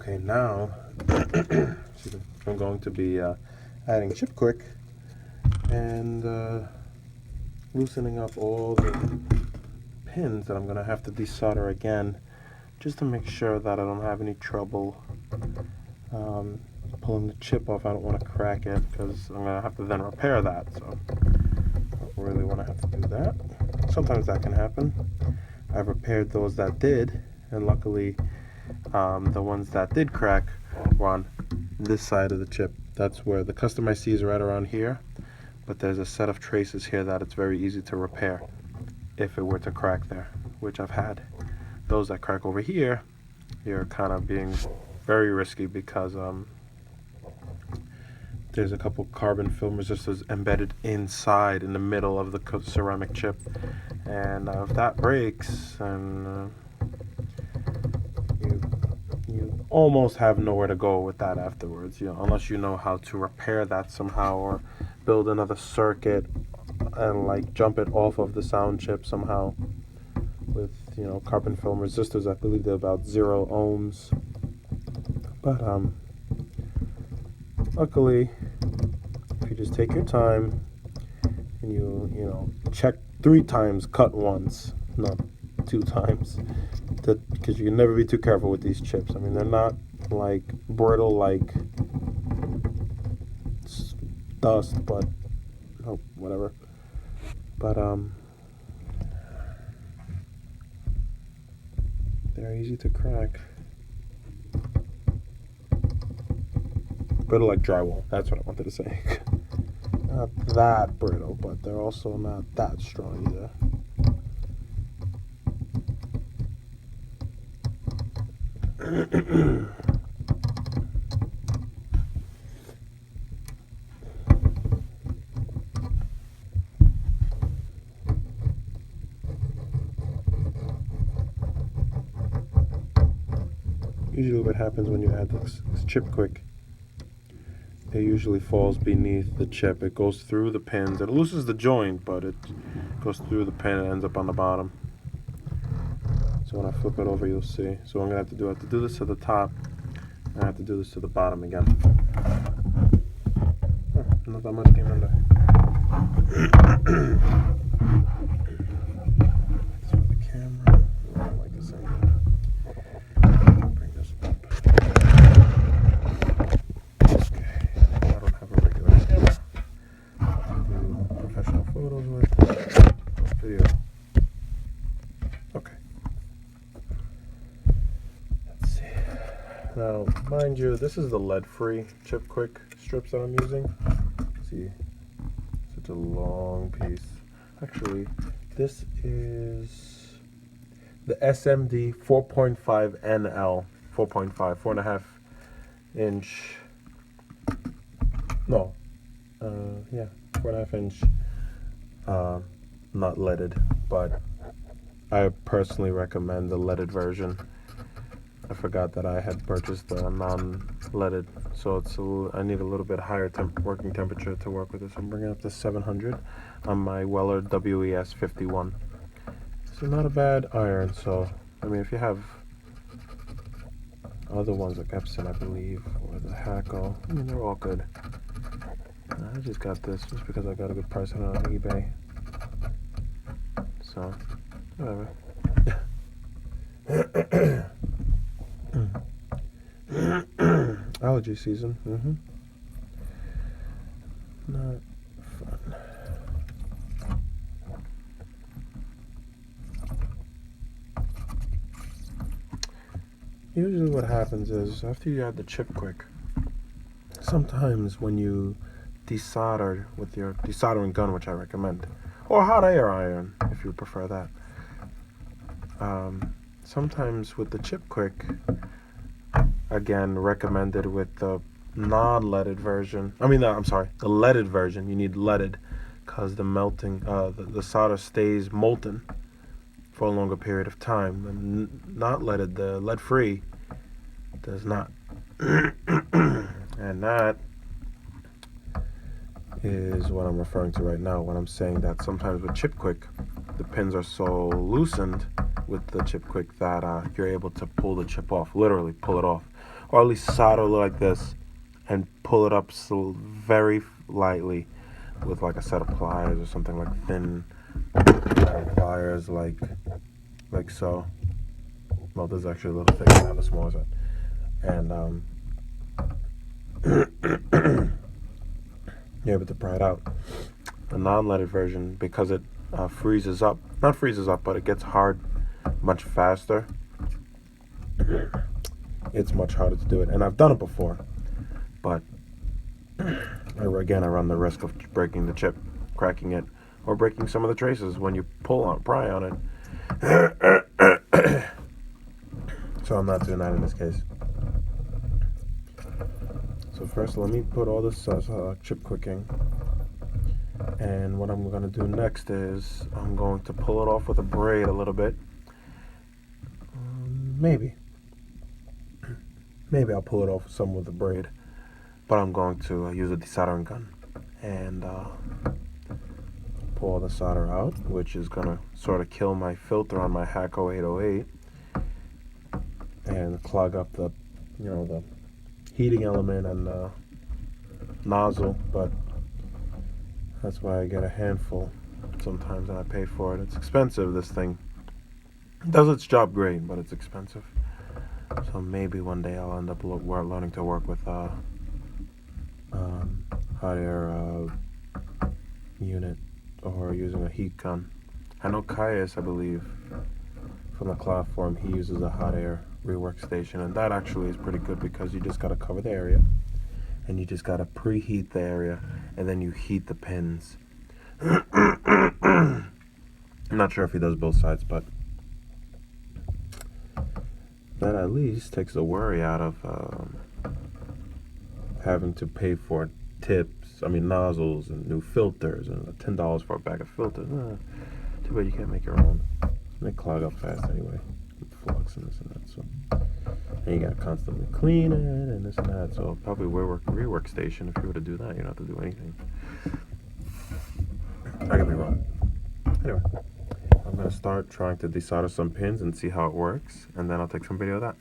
Okay, now I'm going to be adding chip quik and loosening up all the pins that I'm going to have to desolder again, just to make sure that I don't have any trouble pulling the chip off. I don't want to crack it because I'm going to have to then repair that, so I don't really want to have to do that. Sometimes that can happen. I've repaired those that did, and luckily the ones that did crack were on this side of the chip. That's where the custom IC is, right around here, but there's a set of traces here that it's very easy to repair if it were to crack there, which I've had. Those that crack over here, you're kind of being very risky because there's a couple carbon film resistors embedded inside in the middle of the ceramic chip, and if that breaks, and you almost have nowhere to go with that afterwards, unless you know how to repair that somehow or build another circuit and like jump it off of the sound chip somehow with carbon film resistors. I believe they're about 0 ohms, but luckily if you just take your time and you check 3 times, cut once, not 2 times, because you can never be too careful with these chips. I mean, they're not like brittle like dust, but whatever. But they're easy to crack. Brittle like drywall, that's what I wanted to say. Not that brittle, but they're also not that strong either. Usually what happens when you add this chip quik, it usually falls beneath the chip. It goes through the pins. It loosens the joint, but it goes through the pin and ends up on the bottom. So when I flip it over, you'll see. So what I'm going to have to do this to the top, and I have to do this to the bottom again. Not that much came in there. So the camera, I don't like this angle. Bring this up. Okay, I don't have a regular camera. I'll do professional photos with video. Okay. Let's see. Now, mind you, this is the lead-free chip quik strips that I'm using. See, such a long piece. Actually, this is the SMD 4.5 NL, 4.5, 4.5 inch. No, yeah, 4.5 inch. Not leaded, but I personally recommend the leaded version. I forgot that I had purchased the non-leaded, so I need a little bit higher working temperature to work with this. I'm bringing it up to 700 on my Weller WES 51. So not a bad iron. So I mean, if you have other ones like Epson, I believe, or the Hackle, I mean, they're all good. I just got this just because I got a good price on it on eBay. So whatever. Allergy season. Not fun. Usually what happens is after you add the chip quik, sometimes when you desolder with your desoldering gun, which I recommend, or hot air iron if you prefer that, sometimes with the chip quik, again recommended with the non-leaded version, the leaded version, you need leaded because the melting, the solder stays molten for a longer period of time. And not leaded, the lead-free, does not. And that is what I'm referring to right now when I'm saying that sometimes with chip quik, the pins are so loosened with the chip quik that you're able to pull the chip off, literally pull it off. or at least solder like this, and pull it up so very lightly with like a set of pliers or something, like thin pliers, like so. Well, this is actually a little thicker than the smaller side, and you're able to pry it out. The non-leaded version, because it freezes up, not freezes up, but it gets hard much faster. It's much harder to do it, and I've done it before, but again, I run the risk of breaking the chip, cracking it, or breaking some of the traces when you pry on it. So I'm not doing that in this case. So first, let me put all this chip quicking, and what I'm going to do next is I'm going to pull it off with a braid a little bit. Maybe I'll pull it off some with a braid, but I'm going to use a desoldering gun and pull all the solder out, which is going to sort of kill my filter on my Hacko 808 and clog up the heating element and nozzle. But that's why I get a handful sometimes, and I pay for it. It's expensive. This thing does its job great, but it's expensive. So maybe one day I'll end up learning to work with hot air unit, or using a heat gun. I know Caius, I believe, from the cloud form, he uses a hot air rework station, and that actually is pretty good because you just got to cover the area, and you just got to preheat the area, and then you heat the pins. I'm not sure if he does both sides, but that at least takes the worry out of having to pay for nozzles and new filters, and $10 for a bag of filters. Too bad you can't make your own. They clog up fast anyway, with flux and this and that. So, and you gotta constantly clean it and this and that. So probably rework station. If you were to do that, you don't have to do anything. I could be wrong. Anyway, I'm gonna start trying to desolder some pins and see how it works, and then I'll take some video of that.